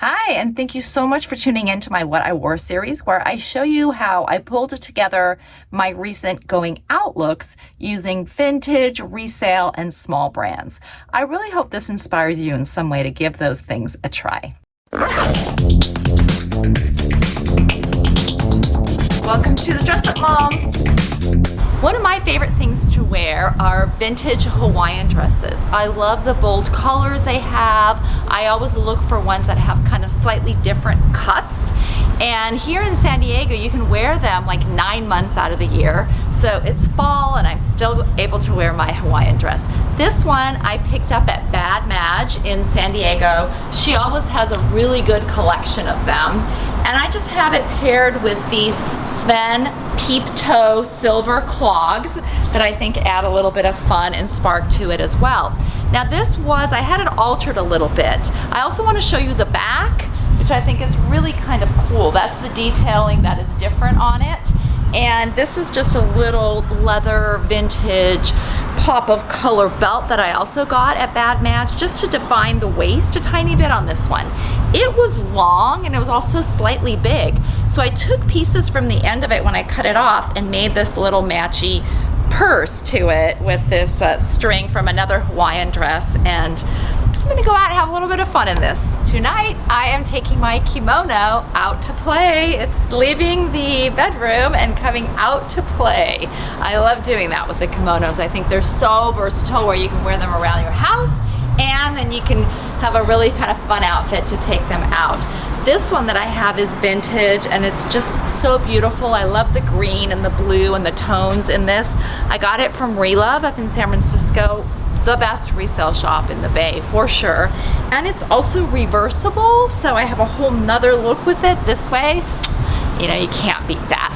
Hi, and thank you so much for tuning in to my What I Wore series, where I show you how I pulled together my recent going out looks using vintage, resale, and small brands. I really hope this inspires you in some way to give those things a try. Welcome to the Dress Up Mom. One of my favorite things to wear are vintage Hawaiian dresses. I love the bold colors they have. I always look for ones that have kind of slightly different cuts. And here in San Diego, you can wear them like 9 months out of the year. So it's fall and I'm still able to wear my Hawaiian dress. This one I picked up at Bad Madge in San Diego. She always has a really good collection of them. And I just have it paired with these Sven Peep Toe silver clogs that I think add a little bit of fun and spark to it as well. Now I had it altered a little bit. I also want to show you the back, which I think is really kind of cool. That's the detailing that is different on it. And this is just a little leather vintage pop of color belt that I also got at Bad Madge, just to define the waist a tiny bit on this one. It was long and it was also slightly big. So I took pieces from the end of it when I cut it off and made this little matchy purse to it with this string from another Hawaiian dress. And I'm gonna go out and have a little bit of fun in this. Tonight, I am taking my kimono out to play. It's leaving the bedroom and coming out to play. I love doing that with the kimonos. I think they're so versatile where you can wear them around your house and then you can have a really kind of fun outfit to take them out. This one that I have is vintage and it's just so beautiful. I love the green and the blue and the tones in this. I got it from Relove up in San Francisco. The best resale shop in the Bay for sure. And it's also reversible, so I have a whole nother look with it this way. You know, you can't beat that.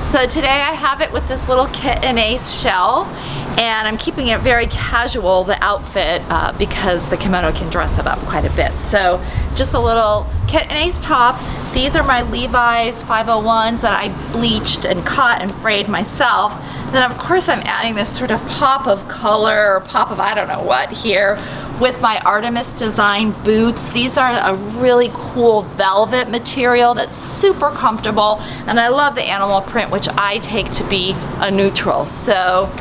So today I have it with this little Kit and Ace shell, and I'm keeping it very casual, the outfit, because the kimono can dress it up quite a bit. So just a little Kit and Ace top. These are my Levi's 501s that I bleached and cut and frayed myself. And then of course I'm adding this sort of pop of color, or pop of I don't know what here, with my Artemis Design boots. These are a really cool velvet material that's super comfortable, and I love the animal print, which I take to be a neutral. So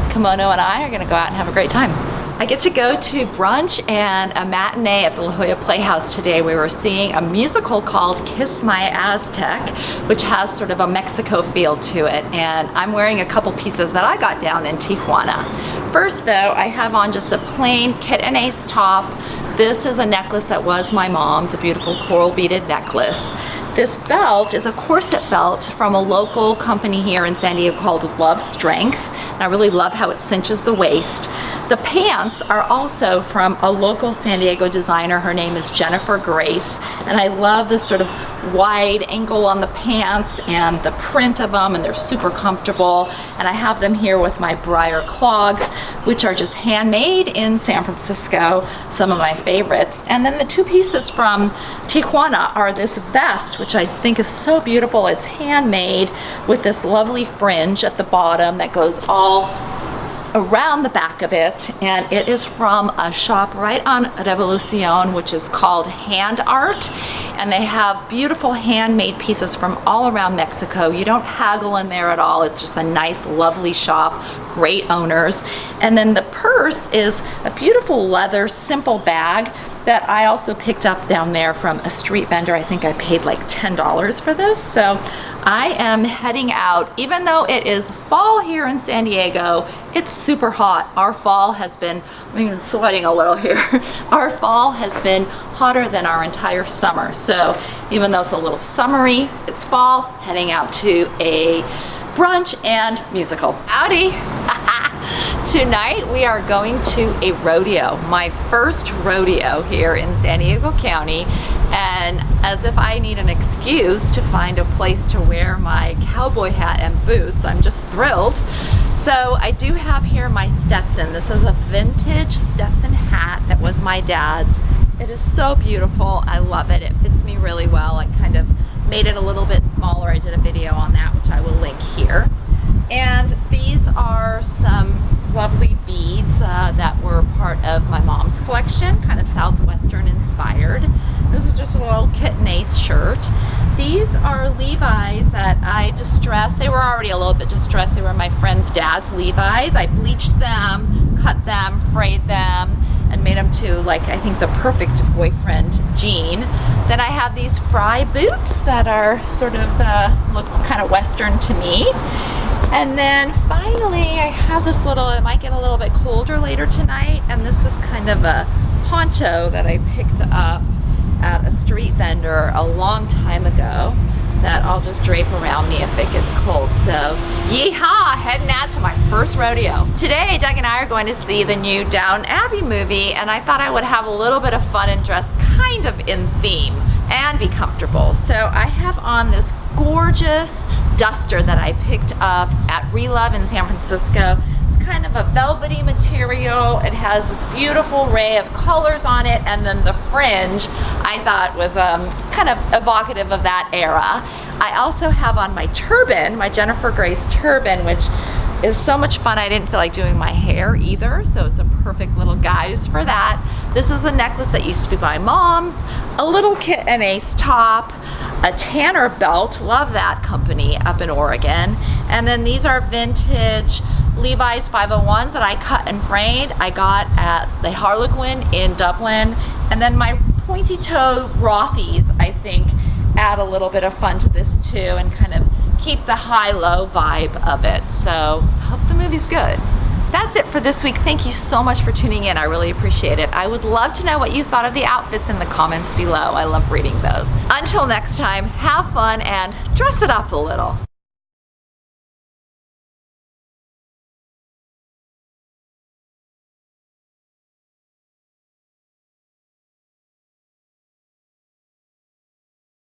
kimono and I are gonna go out and have a great time. I get to go to brunch and a matinee at the La Jolla Playhouse today. We were seeing a musical called Kiss My Aztec, which has sort of a Mexico feel to it. And I'm wearing a couple pieces that I got down in Tijuana. First though, I have on just a plain Kit and Ace top. This is a necklace that was my mom's, a beautiful coral beaded necklace. This belt is a corset belt from a local company here in San Diego called Love Strength. And I really love how it cinches the waist. The pants are also from a local San Diego designer. Her name is Jennifer Grace. And I love this sort of wide angle on the pants and the print of them, and they're super comfortable. And I have them here with my Briar clogs, which are just handmade in San Francisco, some of my favorites. And then the two pieces from Tijuana are this vest, which I think is so beautiful. It's handmade with this lovely fringe at the bottom that goes all around the back of it, and it is from a shop right on Revolucion, which is called Hand Art, and they have beautiful handmade pieces from all around Mexico. You don't haggle in there at all. It's just a nice, lovely shop, great owners. And then the purse is a beautiful leather, simple bag that I also picked up down there from a street vendor. I think I paid like $10 for this. So I am heading out. Even though it is fall here in San Diego, it's super hot. Our fall has been, I'm sweating a little here. Our fall has been hotter than our entire summer. So even though it's a little summery, it's fall, heading out to a brunch and musical. Howdy! Tonight we are going to a rodeo, my first rodeo here in San Diego County, and as if I need an excuse to find a place to wear my cowboy hat and boots, I'm just thrilled. So I do have here my Stetson. This is a vintage Stetson hat that was my dad's. It is so beautiful. I love it. It fits me really well. I kind of made it a little bit smaller. I did a video on that, which I will link here. And these are some lovely beads that were part of my mom's collection, kind of Southwestern Western inspired. This is just a little Kitten Ace shirt. These are Levi's that I distressed. They were already a little bit distressed. They were my friend's dad's Levi's. I bleached them, cut them, frayed them, and made them to, like, I think the perfect boyfriend jean. Then I have these Frye boots that are sort of look kind of Western to me. And then finally I have this little, it might get a little bit colder later tonight, and this is kind of a poncho that I picked up at a street vendor a long time ago that I'll just drape around me if it gets cold. So yeehaw, heading out to my first rodeo. Today Doug and I are going to see the new Downton Abbey movie, and I thought I would have a little bit of fun and dress kind of in theme and be comfortable. So I have on this gorgeous duster that I picked up at Relove in San Francisco. It's kind of a velvety material. It has this beautiful array of colors on it, and then the fringe I thought was kind of evocative of that era. I also have on my turban, my Jennifer Grace turban, which is so much fun. I didn't feel like doing my hair either, so it's a perfect little guise for that. This is a necklace that used to be my mom's, a little Kitten Ace top, a Tanner belt, love that company up in Oregon, and then these are vintage Levi's 501s that I cut and frayed. I got at the Harlequin in Dublin, and then my pointy toe Rothy's, I think, add a little bit of fun to this too and kind of keep the high-low vibe of it. So hope the movie's good. That's it for this week. Thank you so much for tuning in. I really appreciate it. I would love to know what you thought of the outfits in the comments below. I love reading those. Until next time, have fun and dress it up a little.